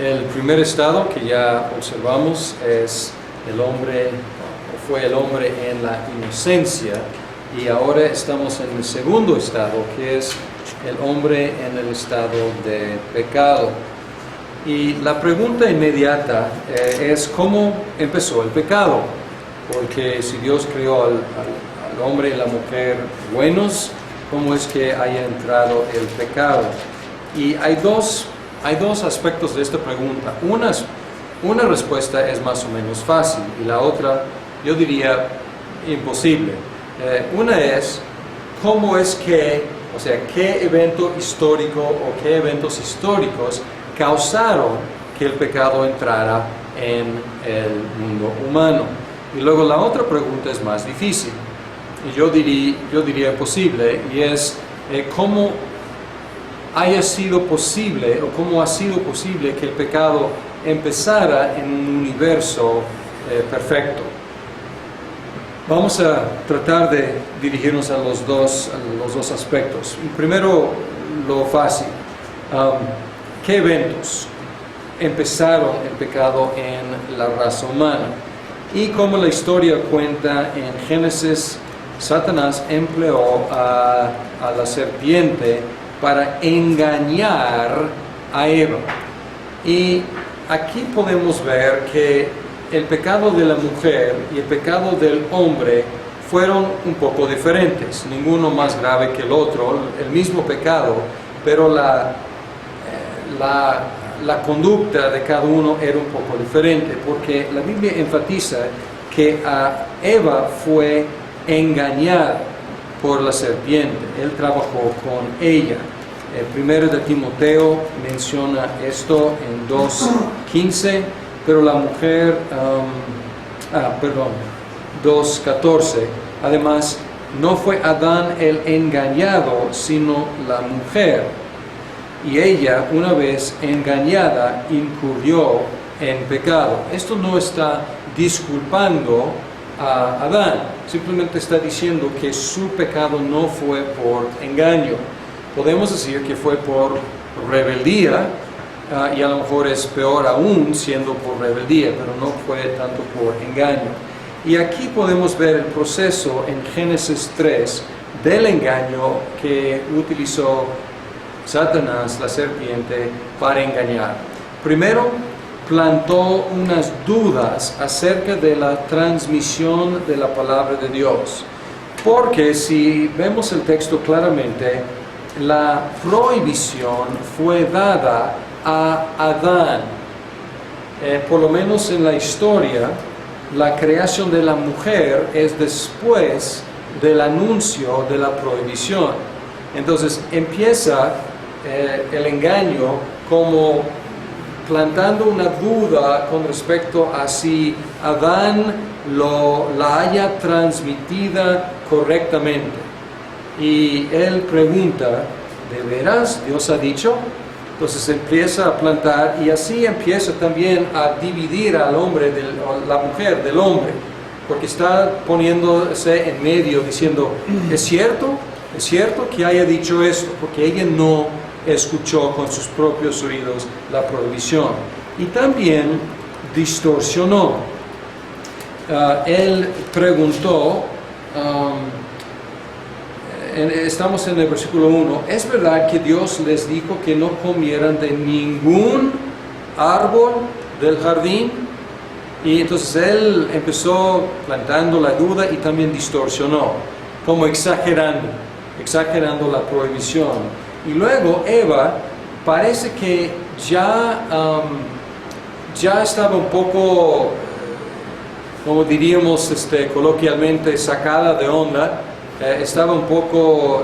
El primer estado que ya observamos es el hombre, o fue el hombre en la inocencia, y ahora estamos en el segundo estado, que es el hombre en el estado de pecado. Y la pregunta inmediata es ¿cómo empezó el pecado? Porque si Dios creó al hombre y la mujer buenos, ¿cómo es que haya entrado el pecado? Y hay dos aspectos de esta pregunta. Una respuesta es más o menos fácil y la otra, yo diría, imposible. Una es, ¿cómo es que, o sea, qué evento histórico o qué eventos históricos causaron que el pecado entrara en el mundo humano? Y luego la otra pregunta es más difícil, y yo diría imposible, y es cómo haya sido posible, o cómo ha sido posible que el pecado empezara en un universo perfecto. Vamos a tratar de dirigirnos a los dos aspectos. Primero, lo fácil. ¿Qué eventos empezaron el pecado en la raza humana? Y como la historia cuenta en Génesis, Satanás empleó a la serpiente para engañar a Eva. Y aquí podemos ver que el pecado de la mujer y el pecado del hombre fueron un poco diferentes, ninguno más grave que el otro, el mismo pecado, pero la conducta de cada uno era un poco diferente, porque la Biblia enfatiza que a Eva fue engañada por la serpiente. Él trabajó con ella. El primero de Timoteo menciona esto en 2:15, pero la mujer, 2:14. Además, no fue Adán el engañado, sino la mujer. Y ella, una vez engañada, incurrió en pecado. Esto no está disculpando a Adán, simplemente está diciendo que su pecado no fue por engaño. Podemos decir que fue por rebeldía, y a lo mejor es peor aún siendo por rebeldía, pero no fue tanto por engaño. Y aquí podemos ver el proceso en Génesis 3 del engaño que utilizó Satanás, la serpiente, para engañar. Primero, plantó unas dudas acerca de la transmisión de la palabra de Dios. Porque si vemos el texto claramente, la prohibición fue dada a Adán. Por lo menos en la historia, la creación de la mujer es después del anuncio de la prohibición. Entonces empieza el engaño como plantando una duda con respecto a si Adán la haya transmitida correctamente. Y él pregunta, ¿de veras Dios ha dicho? Entonces empieza a plantar y así empieza también a dividir al hombre, la mujer del hombre, porque está poniéndose en medio diciendo, ¿es cierto que haya dicho esto? Porque ella no escuchó con sus propios oídos la prohibición. Y también distorsionó. Él preguntó, estamos en el versículo 1, ¿es verdad que Dios les dijo que no comieran de ningún árbol del jardín? Y entonces él empezó plantando la duda y también distorsionó, como exagerando la prohibición. Y luego Eva parece que ya estaba un poco, como diríamos coloquialmente, sacada de onda, estaba un poco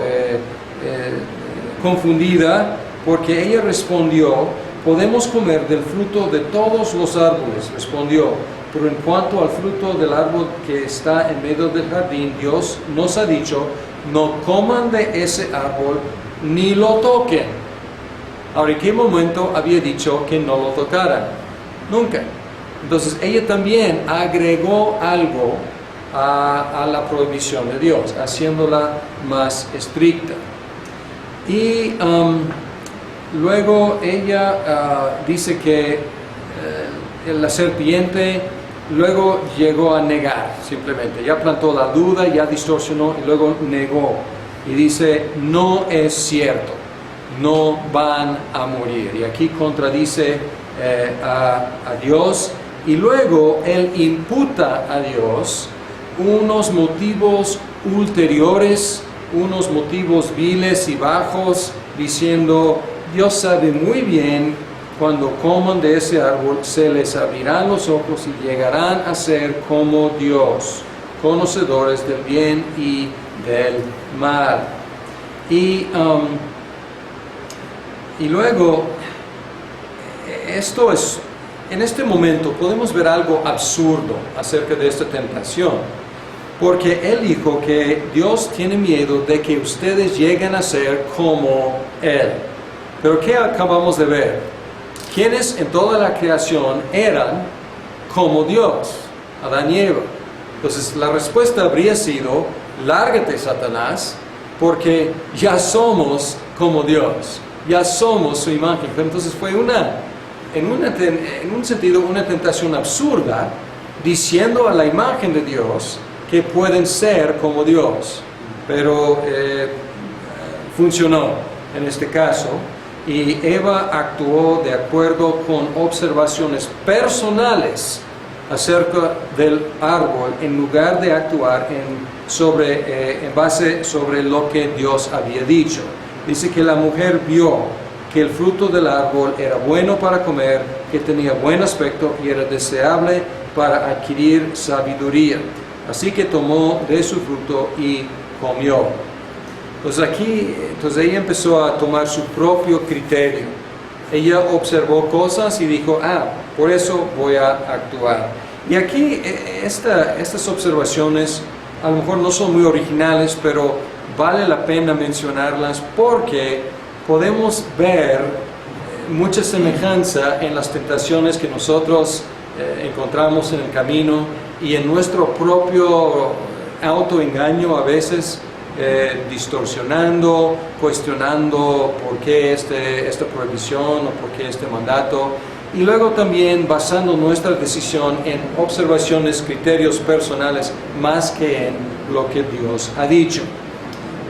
confundida, porque ella respondió, podemos comer del fruto de todos los árboles, respondió, pero en cuanto al fruto del árbol que está en medio del jardín, Dios nos ha dicho, no coman de ese árbol, ni lo toquen. Ahora, ¿en qué momento había dicho que no lo tocaran? Nunca. Entonces ella también agregó algo a la prohibición de Dios, haciéndola más estricta. Y luego ella dice que la serpiente luego llegó a negar, simplemente. Ya plantó la duda, ya distorsionó y luego negó. Y dice, no es cierto, no van a morir. Y aquí contradice a Dios. Y luego él imputa a Dios unos motivos ulteriores, unos motivos viles y bajos, diciendo, Dios sabe muy bien, cuando coman de ese árbol se les abrirán los ojos y llegarán a ser como Dios, conocedores del bien y del mal. Y luego, en este momento podemos ver algo absurdo acerca de esta tentación, porque Él dijo que Dios tiene miedo de que ustedes lleguen a ser como Él. Pero ¿qué acabamos de ver? ¿Quiénes en toda la creación eran como Dios? Adán y Eva. Entonces la respuesta habría sido, lárgate, Satanás, porque ya somos como Dios, ya somos su imagen. Pero entonces fue en un sentido una tentación absurda, diciendo a la imagen de Dios que pueden ser como Dios. Pero funcionó en este caso. Y Eva actuó de acuerdo con observaciones personales acerca del árbol, en lugar de actuar en base sobre lo que Dios había dicho. Dice que la mujer vio que el fruto del árbol era bueno para comer, que tenía buen aspecto y era deseable para adquirir sabiduría. Así que tomó de su fruto y comió. Entonces ella empezó a tomar su propio criterio. Ella observó cosas y dijo, por eso voy a actuar. Y aquí estas observaciones a lo mejor no son muy originales, pero vale la pena mencionarlas porque podemos ver mucha semejanza en las tentaciones que nosotros encontramos en el camino y en nuestro propio autoengaño a veces, distorsionando, cuestionando por qué esta prohibición o por qué este mandato, y luego también basando nuestra decisión en observaciones, criterios personales, más que en lo que Dios ha dicho.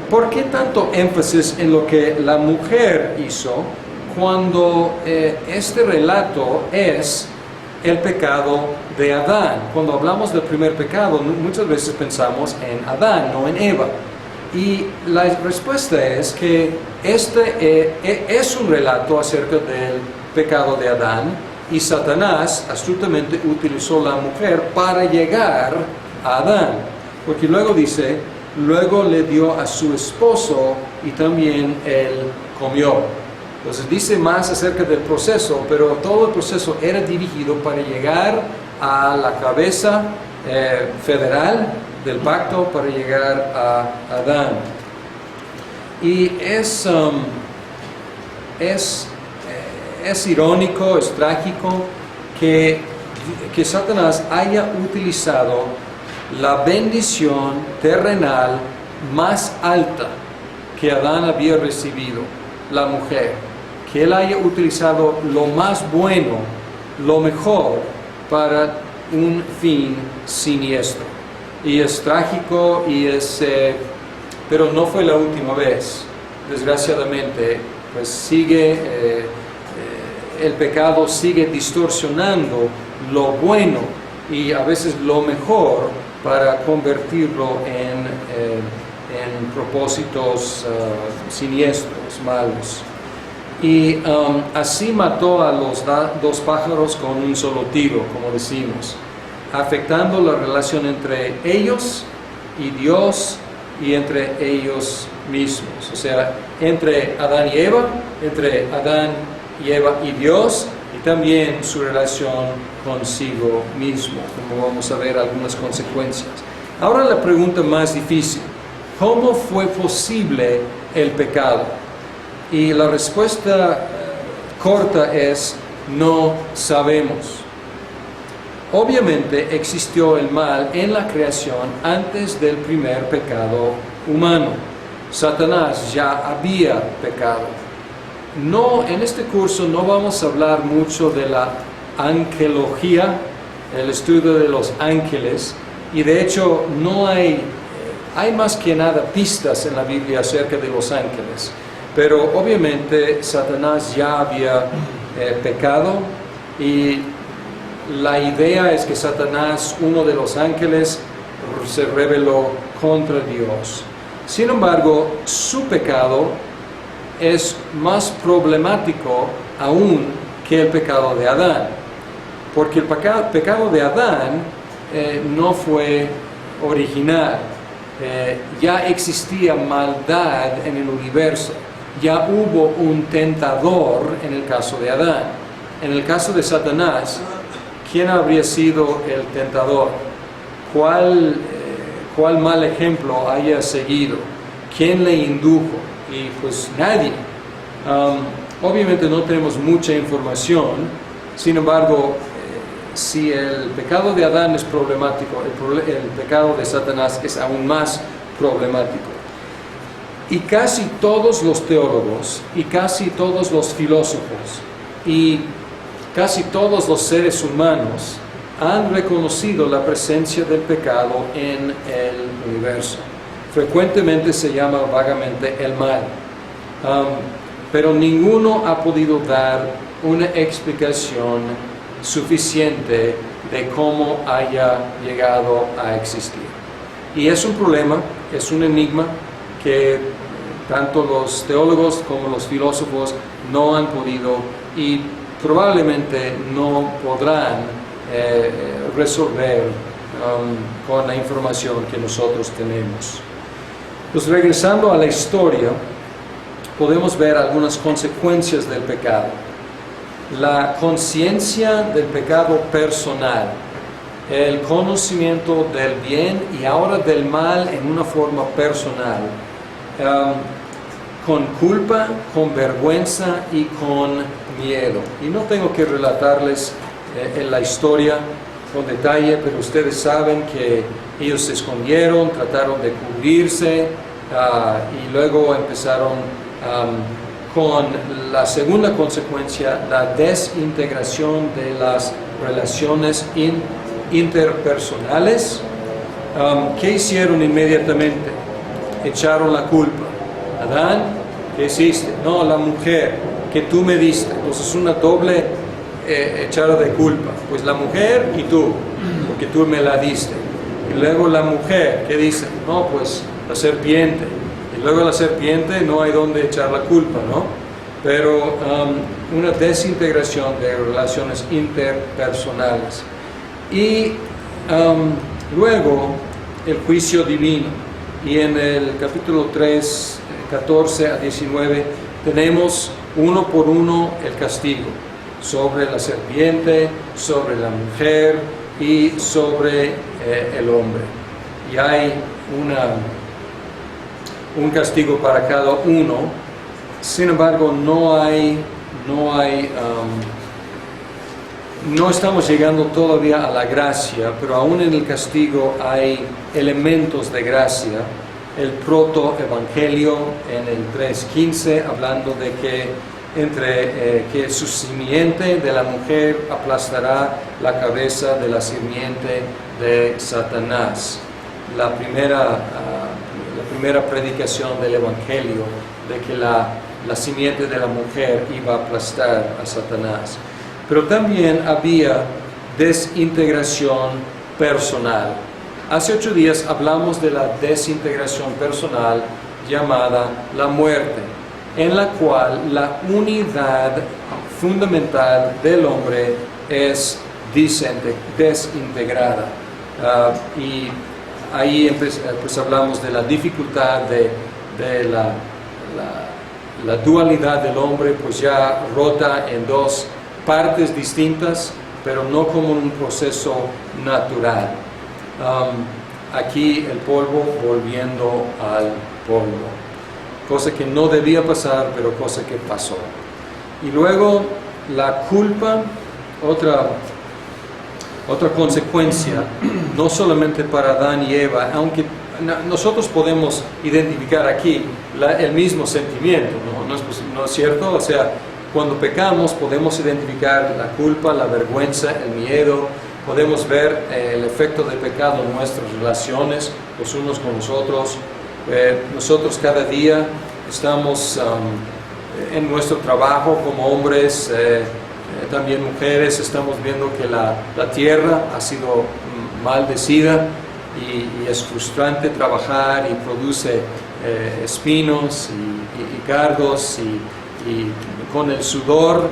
¿Por qué tanto énfasis en lo que la mujer hizo cuando este relato es el pecado de Adán? Cuando hablamos del primer pecado, muchas veces pensamos en Adán, no en Eva. Y la respuesta es que este es un relato acerca del pecado de Adán, y Satanás astutamente utilizó la mujer para llegar a Adán, porque luego dice, luego le dio a su esposo y también él comió. Entonces dice más acerca del proceso, pero todo el proceso era dirigido para llegar a la cabeza federal del pacto, para llegar a Adán. Y es irónico, es trágico que Satanás haya utilizado la bendición terrenal más alta que Adán había recibido, la mujer, que él haya utilizado lo más bueno, lo mejor, para un fin siniestro. Y es trágico, pero no fue la última vez. Desgraciadamente, pues el pecado sigue distorsionando lo bueno y a veces lo mejor para convertirlo en propósitos siniestros, malos. Y así mató a los dos pájaros con un solo tiro, como decimos, afectando la relación entre ellos y Dios y entre ellos mismos. O sea, entre Adán y Eva, entre Adán y Eva y Dios, y también su relación consigo mismo, como vamos a ver algunas consecuencias. Ahora la pregunta más difícil: ¿cómo fue posible el pecado? Y la respuesta corta es: no sabemos. Obviamente existió el mal en la creación antes del primer pecado humano. Satanás ya había pecado. no, en este curso no vamos a hablar mucho de la angelología, el estudio de los ángeles, y de hecho no hay más que nada pistas en la Biblia acerca de los ángeles, pero obviamente Satanás ya había pecado, y la idea es que Satanás, uno de los ángeles, se rebeló contra Dios. Sin embargo, su pecado es más problemático aún que el pecado de Adán, porque el pecado de Adán no fue original. Ya existía maldad en el universo, ya hubo un tentador en el caso de Adán. En el caso de Satanás, ¿quién habría sido el tentador? ¿Cuál mal ejemplo haya seguido? ¿Quién le indujo? Y pues nadie. Obviamente no tenemos mucha información, sin embargo, si el pecado de Adán es problemático, el pecado de Satanás es aún más problemático. Y casi todos los teólogos, y casi todos los filósofos, y casi todos los seres humanos han reconocido la presencia del pecado en el universo. Frecuentemente se llama vagamente el mal, pero ninguno ha podido dar una explicación suficiente de cómo haya llegado a existir. Y es un problema, es un enigma que tanto los teólogos como los filósofos no han podido y probablemente no podrán resolver con la información que nosotros tenemos. Pues regresando a la historia, podemos ver algunas consecuencias del pecado. La conciencia del pecado personal, el conocimiento del bien y ahora del mal en una forma personal, con culpa, con vergüenza y con miedo. Y no tengo que relatarles en la historia con detalle, pero ustedes saben que ellos se escondieron, trataron de cubrirse y luego empezaron con la segunda consecuencia, la desintegración de las relaciones interpersonales. ¿Qué hicieron inmediatamente? Echaron la culpa. Adán, ¿qué hiciste? No, la mujer que tú me diste. Entonces una doble echada de culpa. Pues la mujer y tú, porque tú me la diste. Y luego la mujer, ¿qué dice? No, pues la serpiente. Y luego la serpiente no hay donde echar la culpa, ¿no? Pero una desintegración de relaciones interpersonales. Y luego el juicio divino. Y en el capítulo 3, 14 a 19, tenemos uno por uno el castigo sobre la serpiente, sobre la mujer y sobre el hombre. Y hay un castigo para cada uno. Sin embargo, no estamos llegando todavía a la gracia, pero aún en el castigo hay elementos de gracia. El protoevangelio en el 3:15, hablando de que su simiente de la mujer aplastará la cabeza de la simiente de Satanás. La primera predicación del evangelio, de que la simiente de la mujer iba a aplastar a Satanás. Pero también había desintegración personal. Hace 8 días hablamos de la desintegración personal llamada la muerte, en la cual la unidad fundamental del hombre es desintegrada. Y ahí pues hablamos de la dificultad de la dualidad del hombre, pues ya rota en dos partes distintas, pero no como un proceso natural. Aquí el polvo volviendo al polvo, cosa que no debía pasar, pero cosa que pasó. Y luego la culpa, otra consecuencia, no solamente para Adán y Eva, aunque nosotros podemos identificar aquí el mismo sentimiento, ¿no es cierto? O sea, cuando pecamos podemos identificar la culpa, la vergüenza, el miedo, podemos ver el efecto del pecado en nuestras relaciones, los unos con los otros. Nosotros cada día estamos en nuestro trabajo como hombres, también mujeres, estamos viendo que la tierra ha sido maldecida y es frustrante trabajar y produce espinos y cardos y con el sudor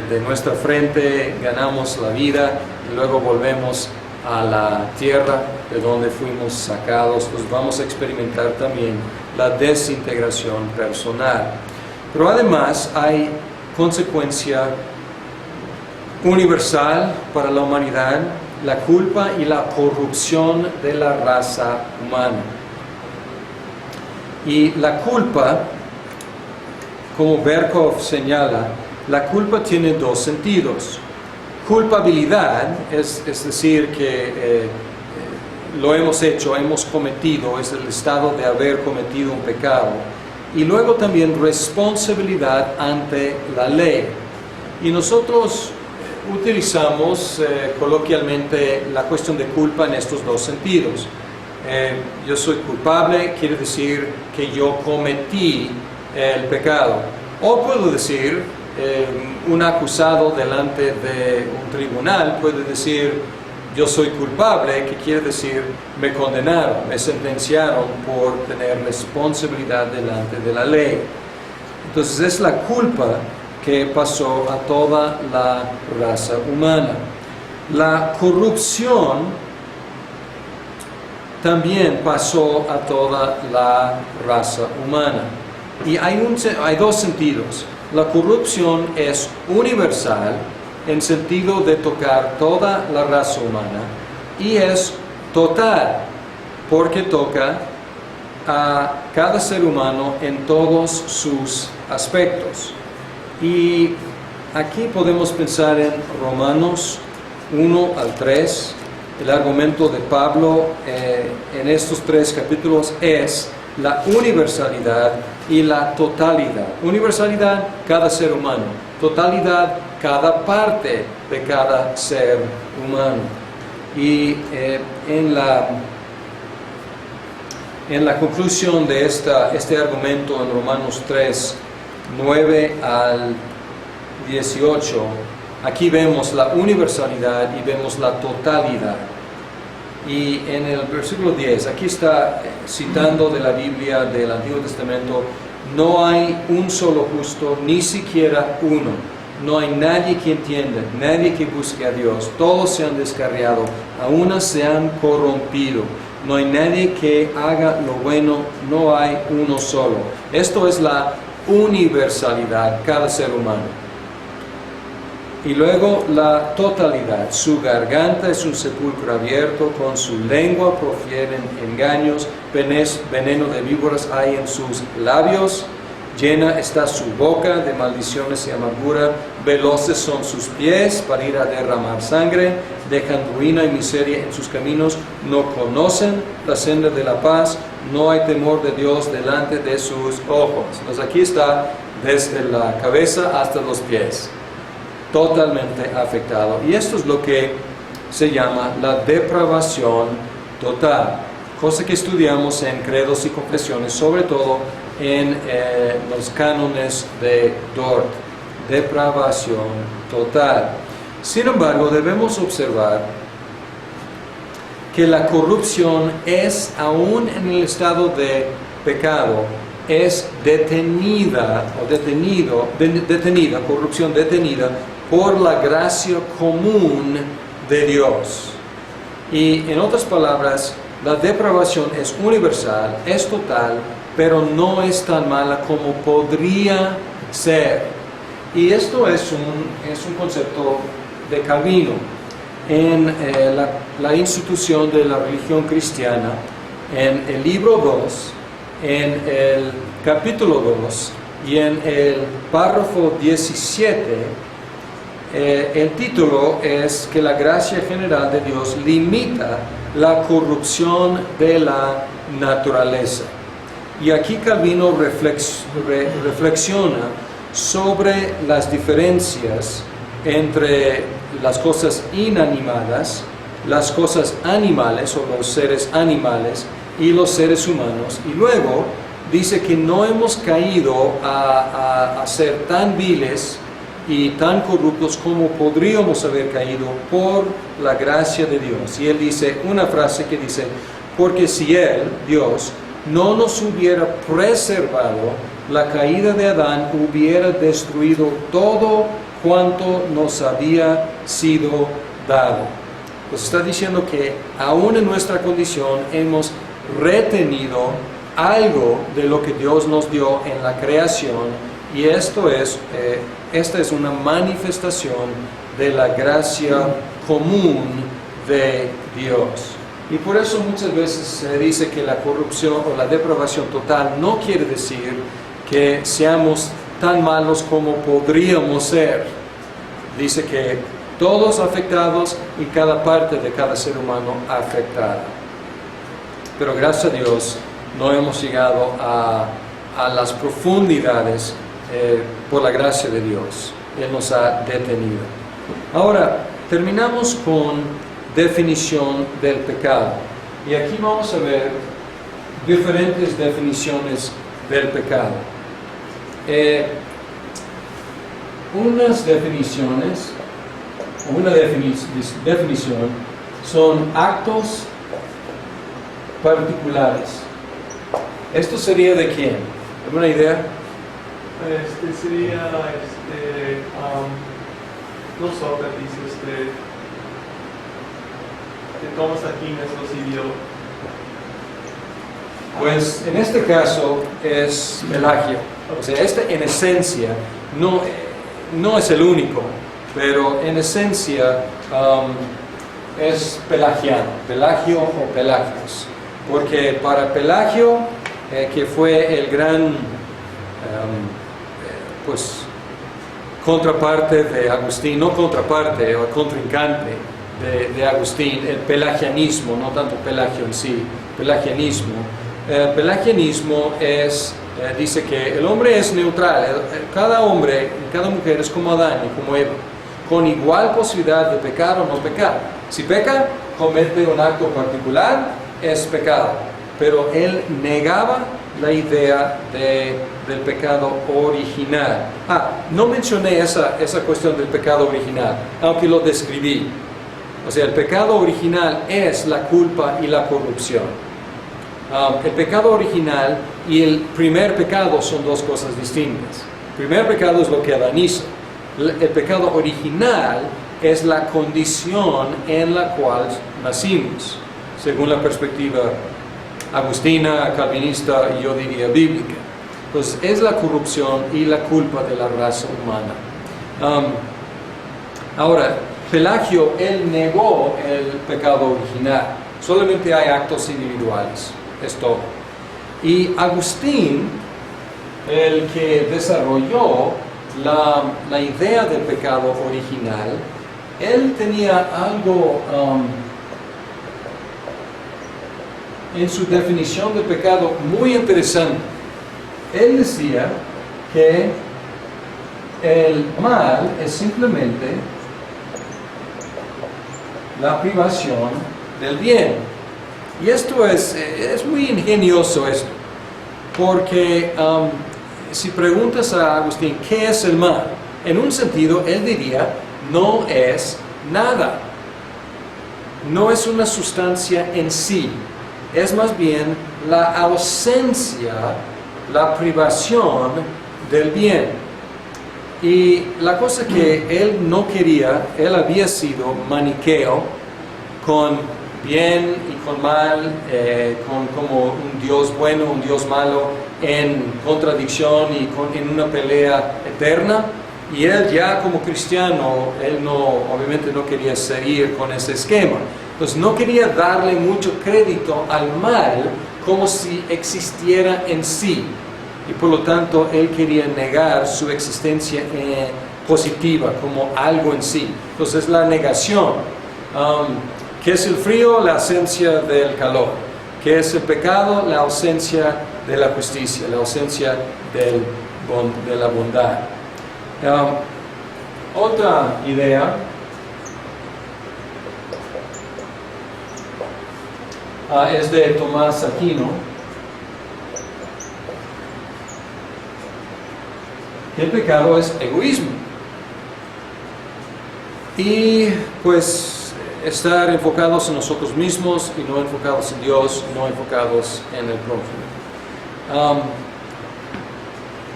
de nuestra frente ganamos la vida y luego volvemos a la tierra de donde fuimos sacados. Pues vamos a experimentar también la desintegración personal. Pero además hay consecuencia universal para la humanidad, la culpa y la corrupción de la raza humana. Y la culpa, como Berkov señala, la culpa tiene dos sentidos. Culpabilidad, es decir, que lo hemos hecho, hemos cometido, es el estado de haber cometido un pecado. Y luego también responsabilidad ante la ley. Y nosotros utilizamos coloquialmente la cuestión de culpa en estos dos sentidos. Yo soy culpable, quiere decir que yo cometí el pecado. O puedo decir, un acusado delante de un tribunal puede decir, yo soy culpable, que quiere decir, me condenaron, me sentenciaron por tener responsabilidad delante de la ley. Entonces es la culpa que pasó a toda la raza humana. La corrupción también pasó a toda la raza humana. Y hay dos sentidos. La corrupción es universal en sentido de tocar toda la raza humana y es total porque toca a cada ser humano en todos sus aspectos. Y aquí podemos pensar en Romanos 1 al 3. El argumento de Pablo en estos 3 capítulos es la universalidad y la totalidad. Universalidad, cada ser humano. Totalidad, cada parte de cada ser humano. Y en la conclusión de este argumento en Romanos 3, 9 al 18, aquí vemos la universalidad y vemos la totalidad. Y en el versículo 10, aquí está citando de la Biblia del Antiguo Testamento, no hay un solo justo, ni siquiera uno. No hay nadie que entienda, nadie que busque a Dios. Todos se han descarriado, aún se han corrompido. No hay nadie que haga lo bueno, no hay uno solo. Esto es la universalidad, cada ser humano. Y luego la totalidad, su garganta es un sepulcro abierto, con su lengua profieren engaños, veneno de víboras hay en sus labios, llena está su boca de maldiciones y amargura, veloces son sus pies para ir a derramar sangre, dejan ruina y miseria en sus caminos, no conocen la senda de la paz, no hay temor de Dios delante de sus ojos. Entonces aquí está desde la cabeza hasta los pies, totalmente afectado. Y esto es lo que se llama la depravación total, cosa que estudiamos en credos y confesiones, sobre todo en los cánones de Dort, depravación total. Sin embargo, debemos observar que la corrupción es, aún en el estado de pecado, es detenida, corrupción detenida por la gracia común de Dios. Y en otras palabras, la depravación es universal, es total, pero no es tan mala como podría ser. Y esto es un concepto de Calvino. En la institución de la religión cristiana, en el libro 2, en el capítulo 2 y en el párrafo 17, el título es que la gracia general de Dios limita la corrupción de la naturaleza. Y aquí Calvino reflexiona sobre las diferencias entre las cosas inanimadas, las cosas animales o los seres animales y los seres humanos, y luego dice que no hemos caído a ser tan viles y tan corruptos como podríamos haber caído por la gracia de Dios. Y él dice una frase que dice: porque si Él, Dios, no nos hubiera preservado, la caída de Adán hubiera destruido todo cuanto nos había sido dado. Pues está diciendo que aún en nuestra condición hemos retenido algo de lo que Dios nos dio en la creación, y esta es una manifestación de la gracia común de Dios. Y por eso muchas veces se dice que la corrupción o la depravación total no quiere decir que seamos tan malos como podríamos ser. Dice que todos afectados y cada parte de cada ser humano afectada. Pero gracias a Dios no hemos llegado a las profundidades por la gracia de Dios. Él nos ha detenido. Ahora, terminamos con definición del pecado. Y aquí vamos a ver diferentes definiciones del pecado. Unas definiciones, una definición son actos particulares. ¿Esto sería de quién? ¿Alguna idea? Sería no Sócrates, de Thomas Aquinas lo siguió. Pues en este caso es Pelagio. O sea, en esencia no es el único, pero en esencia es pelagiano, Pelagio o Pelagios. Porque para Pelagio, que fue el gran contraparte de Agustín, no contraparte o contrincante de Agustín, el pelagianismo, no tanto Pelagio en sí, pelagianismo. Pelagianismo dice que el hombre es neutral, cada hombre y cada mujer es como Adán y como Eva, con igual posibilidad de pecar o no pecar. Si peca, comete un acto particular, es pecado. Pero él negaba la idea del pecado original. No mencioné esa cuestión del pecado original, aunque lo describí. O sea, el pecado original es la culpa y la corrupción. El pecado original y el primer pecado son dos cosas distintas. El primer pecado es lo que Adán hizo. El pecado original es la condición en la cual nacimos, según la perspectiva agustina, calvinista y yo diría bíblica. Entonces es la corrupción y la culpa de la raza humana. Ahora, Pelagio, él negó el pecado original. Solamente hay actos individuales, es todo. Y Agustín, el que desarrolló la idea del pecado original, él tenía algo en su definición del pecado muy interesante. Él decía que el mal es simplemente la privación del bien. Y esto es muy ingenioso esto, porque si preguntas a Agustín, ¿qué es el mal? En un sentido, él diría, no es nada. No es una sustancia en sí. Es más bien la ausencia, la privación del bien. Y la cosa que él no quería, él había sido maniqueo con bien y con mal, como un Dios bueno, un Dios malo, en contradicción y en una pelea eterna. Y él ya como cristiano, él obviamente no quería seguir con ese esquema. Entonces no quería darle mucho crédito al mal como si existiera en sí. Y por lo tanto él quería negar su existencia positiva como algo en sí. Entonces la negación. ¿Qué es el frío? La ausencia del calor. ¿Qué es el pecado? La ausencia de la justicia, la ausencia de la bondad. Otra idea es de Tomás Aquino, que el pecado es egoísmo. Y pues estar enfocados en nosotros mismos y no enfocados en Dios, no enfocados en el prójimo.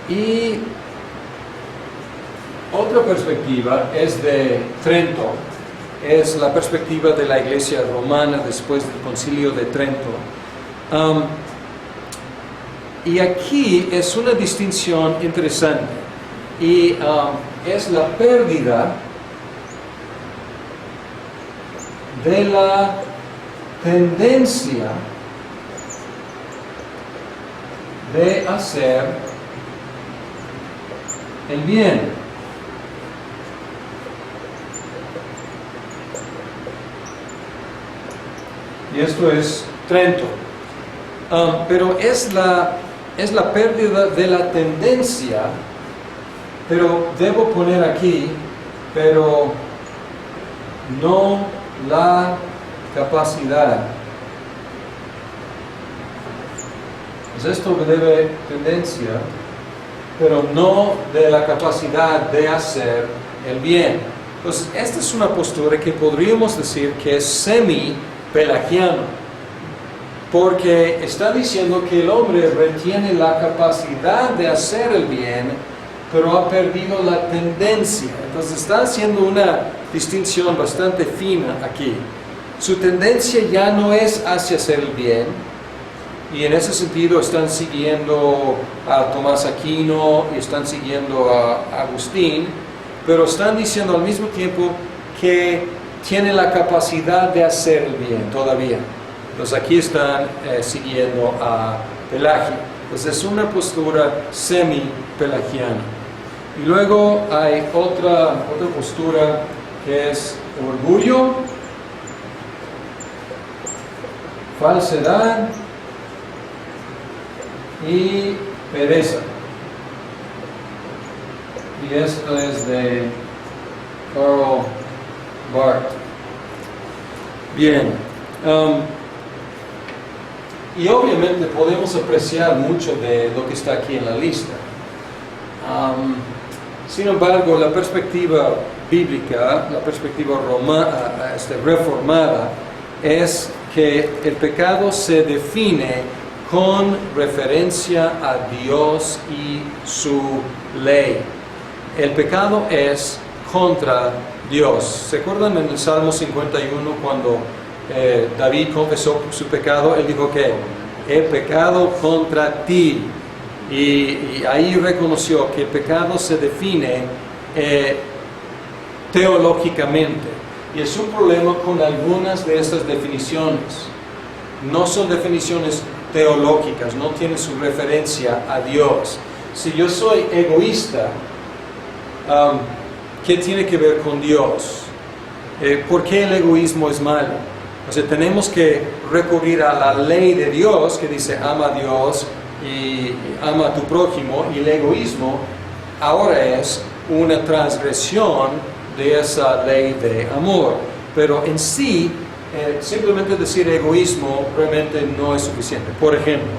Y otra perspectiva es de Trento, es la perspectiva de la iglesia romana después del concilio de Trento. Y aquí es una distinción interesante, y es la pérdida de la tendencia de hacer el bien. Y esto es Trento. Pero es la pérdida de la tendencia, pero debo poner aquí, pero no la capacidad. Pues esto debe tendencia, pero no de la capacidad de hacer el bien. Entonces, esta es una postura que podríamos decir que es semi-pelagiana, porque está diciendo que el hombre retiene la capacidad de hacer el bien, pero ha perdido la tendencia. Entonces está haciendo una distinción bastante fina aquí. Su tendencia ya no es hacia hacer el bien, y en ese sentido están siguiendo a Tomás Aquino y están siguiendo a Agustín, pero están diciendo al mismo tiempo que tiene la capacidad de hacer el bien todavía. Entonces aquí están siguiendo a Pelagio. Entonces es una postura semi-pelagiana. Y luego hay otra postura que es orgullo, falsedad y pereza. Y esto es de Karl Barth. Bien. Y obviamente podemos apreciar mucho de lo que está aquí en la lista. Sin embargo, la perspectiva bíblica, la perspectiva reformada, es que el pecado se define con referencia a Dios y su ley. El pecado es contra Dios. ¿Se acuerdan en el Salmo 51 cuando David confesó su pecado? Él dijo que he pecado contra ti. Y ahí reconoció que el pecado se define teológicamente. Y es un problema con algunas de estas definiciones. No son definiciones teológicas, no tienen su referencia a Dios. Si yo soy egoísta, ¿qué tiene que ver con Dios? ¿Por qué el egoísmo es malo? O sea, tenemos que recurrir a la ley de Dios que dice ama a Dios y ama a tu prójimo, y el egoísmo ahora es una transgresión de esa ley de amor. Pero en sí, simplemente decir egoísmo realmente no es suficiente. Por ejemplo,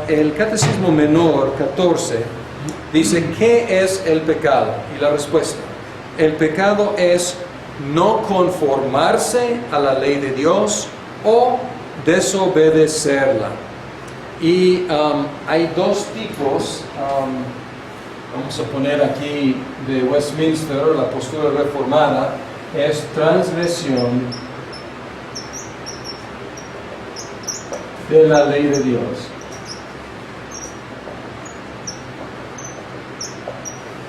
el Catecismo Menor 14 dice, ¿qué es el pecado? Y la respuesta, el pecado es no conformarse a la ley de Dios o desobedecerla. Y hay dos tipos, vamos a poner aquí de Westminster, la postura reformada, es transgresión de la ley de Dios.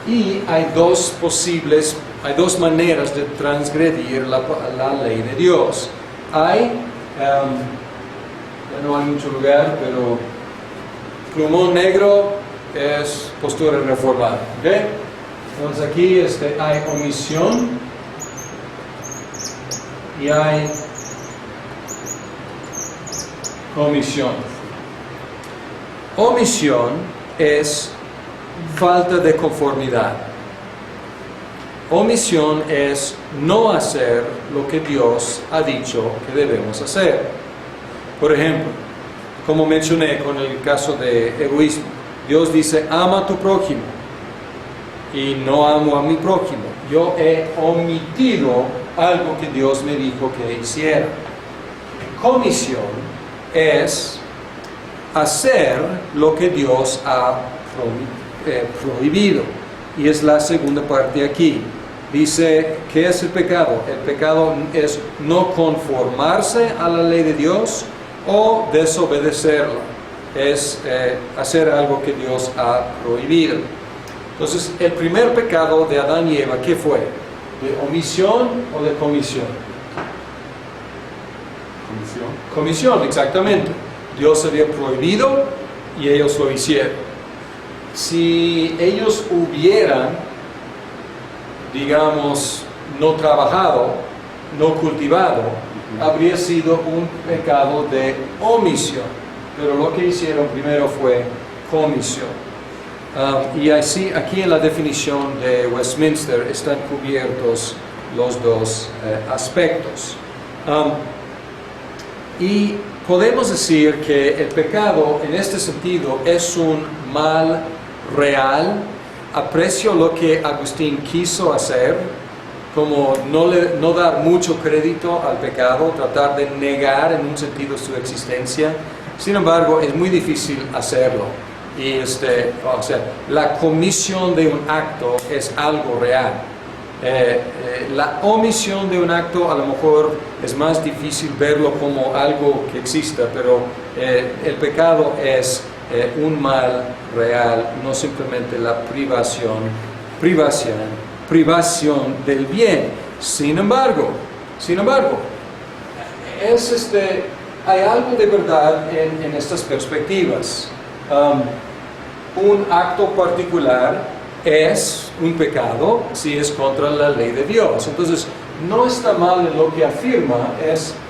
Y hay dos maneras de transgredir la ley de Dios. Hay, no hay mucho lugar, pero plumón negro es postura reformada. ¿Okay? Entonces aquí hay omisión y hay comisión. Omisión es falta de conformidad. Omisión es no hacer lo que Dios ha dicho que debemos hacer. Por ejemplo, como mencioné con el caso de egoísmo, Dios dice, ama a tu prójimo, y no amo a mi prójimo. Yo he omitido algo que Dios me dijo que hiciera. Comisión es hacer lo que Dios ha prohibido. Y es la segunda parte aquí. Dice, ¿qué es el pecado? El pecado es no conformarse a la ley de Dios o desobedecerla. Es hacer algo que Dios ha prohibido. Entonces, el primer pecado de Adán y Eva, ¿qué fue? ¿De omisión o de comisión? Comisión, exactamente. Dios había prohibido y ellos lo hicieron. Si ellos hubieran, digamos, no trabajado, no cultivado, habría sido un pecado de omisión. Pero lo que hicieron primero fue comisión. Y así, aquí en la definición de Westminster están cubiertos los dos aspectos. Y podemos decir que el pecado en este sentido es un mal real. Aprecio lo que Agustín quiso hacer, como no dar mucho crédito al pecado, tratar de negar en un sentido su existencia. Sin embargo, es muy difícil hacerlo. Y la comisión de un acto es algo real. La omisión de un acto a lo mejor es más difícil verlo como algo que exista, pero el pecado es un mal real, no simplemente la privación del bien. Sin embargo, hay algo de verdad en estas perspectivas. Un acto particular es un pecado si es contra la ley de Dios. Entonces, no está mal en lo que afirma,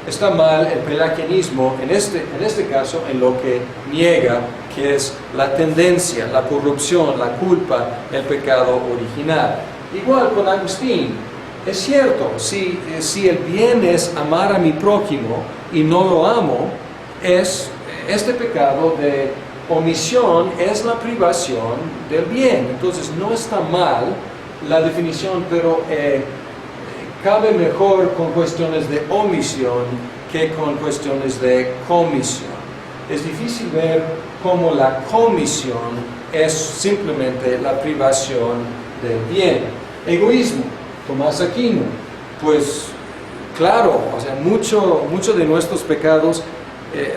está mal el pelagianismo, en este caso, en lo que niega, que es la tendencia, la corrupción, la culpa, el pecado original. Igual con Agustín, es cierto, si el bien es amar a mi prójimo y no lo amo, este pecado de omisión es la privación del bien. Entonces no está mal la definición, pero cabe mejor con cuestiones de omisión que con cuestiones de comisión. Es difícil ver cómo la comisión es simplemente la privación del bien. Egoísmo, Tomás Aquino, pues claro, mucho de nuestros pecados,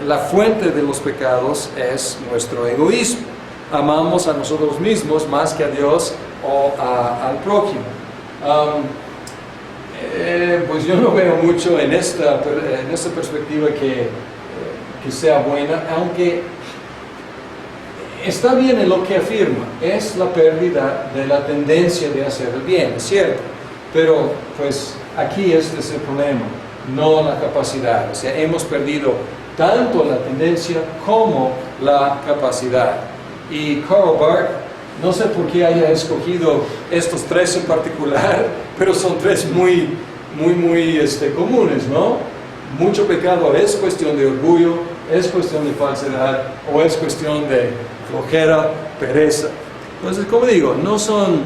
la fuente de los pecados es nuestro egoísmo. Amamos a nosotros mismos más que a Dios o al prójimo. Pues yo no veo mucho en esta perspectiva que sea buena, aunque está bien en lo que afirma, es la pérdida de la tendencia de hacer el bien, es cierto, pero pues aquí este es el problema, no la capacidad. Hemos perdido tanto la tendencia como la capacidad. Y Karl Barth, no sé por qué haya escogido estos tres en particular, pero son tres muy comunes, ¿no? Mucho pecado es cuestión de orgullo, es cuestión de falsedad, o es cuestión de flojera, pereza. Entonces, como digo, no son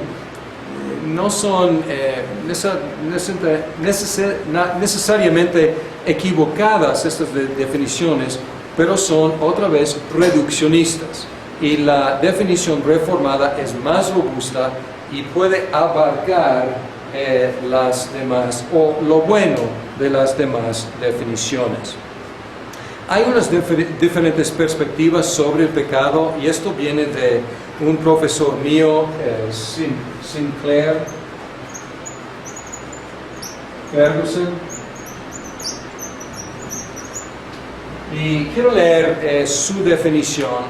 necesariamente equivocadas estas definiciones, pero son otra vez reduccionistas. Y la definición reformada es más robusta y puede abarcar las demás, o lo bueno de las demás definiciones. Hay unas diferentes perspectivas sobre el pecado, y esto viene de un profesor mío, Sinclair Ferguson. Y quiero leer su definición,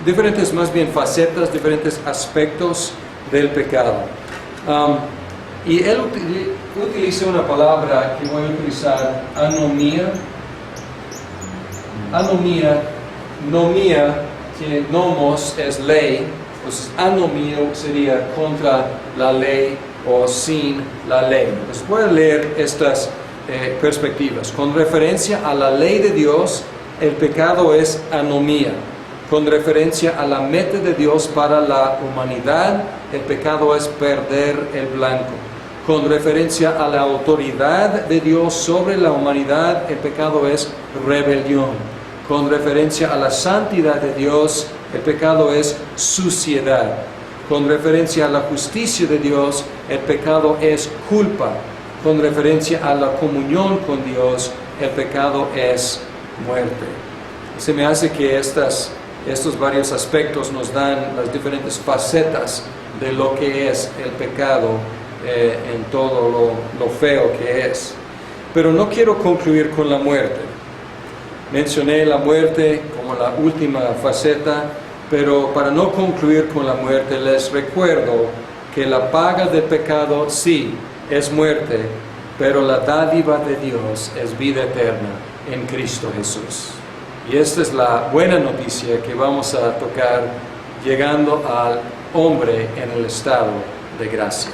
diferentes más bien facetas, diferentes aspectos del pecado. Y él utiliza una palabra que voy a utilizar, anomía. Anomía, nomía, que nomos es ley, pues anomía sería contra la ley o sin la ley. Pues voy a leer estas perspectivas. Con referencia a la ley de Dios, el pecado es anomía. Con referencia a la meta de Dios para la humanidad, el pecado es perder el blanco. Con referencia a la autoridad de Dios sobre la humanidad, el pecado es rebelión. Con referencia a la santidad de Dios, el pecado es suciedad. Con referencia a la justicia de Dios, el pecado es culpa. Con referencia a la comunión con Dios, el pecado es muerte. Se me hace que estos varios aspectos nos dan las diferentes facetas de lo que es el pecado en todo lo feo que es. Pero no quiero concluir con la muerte. Mencioné la muerte como la última faceta, pero para no concluir con la muerte les recuerdo que la paga del pecado sí es muerte, pero la dádiva de Dios es vida eterna en Cristo Jesús. Y esta es la buena noticia que vamos a tocar llegando al hombre en el estado de gracia.